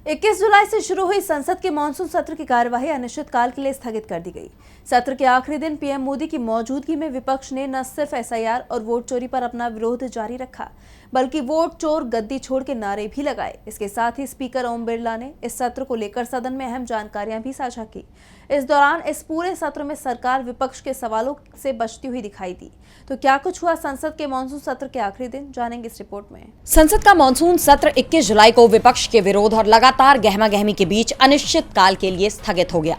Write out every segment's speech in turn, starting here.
21 जुलाई से शुरू हुई संसद के मानसून सत्र की कार्यवाही अनिश्चितकाल के लिए स्थगित कर दी गई। सत्र के आखिरी दिन पीएम मोदी की मौजूदगी में विपक्ष ने न सिर्फ एसआईआर और वोट चोरी पर अपना विरोध जारी रखा, बल्कि वोट चोर गद्दी छोड़ के नारे भी लगाए। इसके साथ ही स्पीकर ओम बिरला ने इस सत्र को लेकर सदन में अहम जानकारियां भी साझा की। इस दौरान इस पूरे सत्र में सरकार विपक्ष के सवालों से बचती हुई दिखाई दी। तो क्या कुछ हुआ संसद के मानसून सत्र के आखिरी दिन, जानेंगे इस रिपोर्ट में। संसद का मानसून सत्र 21 जुलाई को विपक्ष के विरोध और लगातार गहमागहमी के बीच अनिश्चित काल के लिए स्थगित हो गया।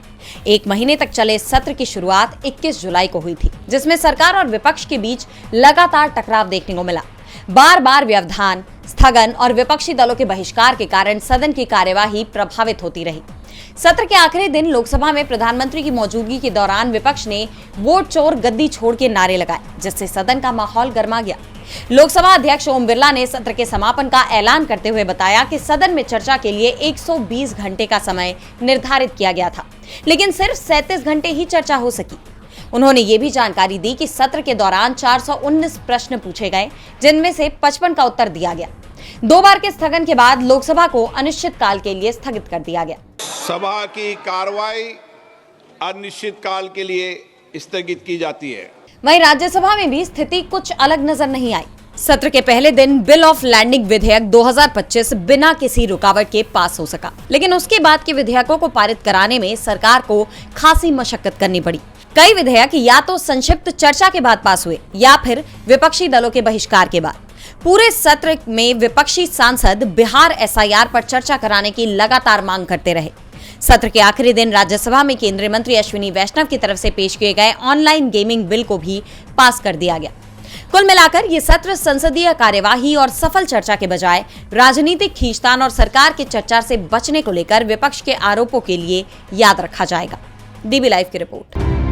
एक महीने तक चले इस सत्र की शुरुआत 21 जुलाई को हुई थी, जिसमें सरकार और विपक्ष के बीच लगातार टकराव देखने को मिला। बार बार व्यवधान, स्थगन और विपक्षी दलों के बहिष्कार के कारण सदन की कार्यवाही प्रभावित होती रही। सत्र के आखिरी दिन लोकसभा में प्रधानमंत्री की मौजूदगी के दौरान विपक्ष ने वोट चोर गद्दी छोड़ के नारे लगाए, जिससे सदन का माहौल गर्मा गया। लोकसभा अध्यक्ष ओम बिरला ने सत्र के समापन का ऐलान करते हुए बताया कि सदन में चर्चा के लिए 120 घंटे का समय निर्धारित किया गया था, लेकिन सिर्फ 37 घंटे ही चर्चा हो सकी। उन्होंने ये भी जानकारी दी कि सत्र के दौरान 419 प्रश्न पूछे गए, जिनमें से 55 का उत्तर दिया गया। 2 बार के स्थगन के बाद लोकसभा को अनिश्चितकाल के लिए स्थगित कर दिया गया। सभा की कार्रवाई अनिश्चितकाल के लिए स्थगित की जाती है। वहीं राज्यसभा में भी स्थिति कुछ अलग नजर नहीं आई। सत्र के पहले दिन बिल ऑफ लैंडिंग विधेयक 2025 बिना किसी रुकावट के पास हो सका, लेकिन उसके बाद के विधेयकों को पारित कराने में सरकार को खासी मशक्कत करनी पड़ी। कई विधेयक या तो संक्षिप्त चर्चा के बाद पास हुए या फिर विपक्षी दलों के बहिष्कार के बाद। पूरे सत्र में विपक्षी सांसद बिहार एसआईआर पर चर्चा कराने की लगातार मांग करते रहे। सत्र के आखिरी दिन राज्यसभा में केंद्रीय मंत्री अश्विनी वैष्णव की तरफ से पेश किए गए ऑनलाइन गेमिंग बिल को भी पास कर दिया गया। कुल मिलाकर ये सत्र संसदीय कार्यवाही और सफल चर्चा के बजाय राजनीतिक खींचतान और सरकार के चर्चा से बचने को लेकर विपक्ष के आरोपों के लिए याद रखा जाएगा। डीबी लाइव की रिपोर्ट।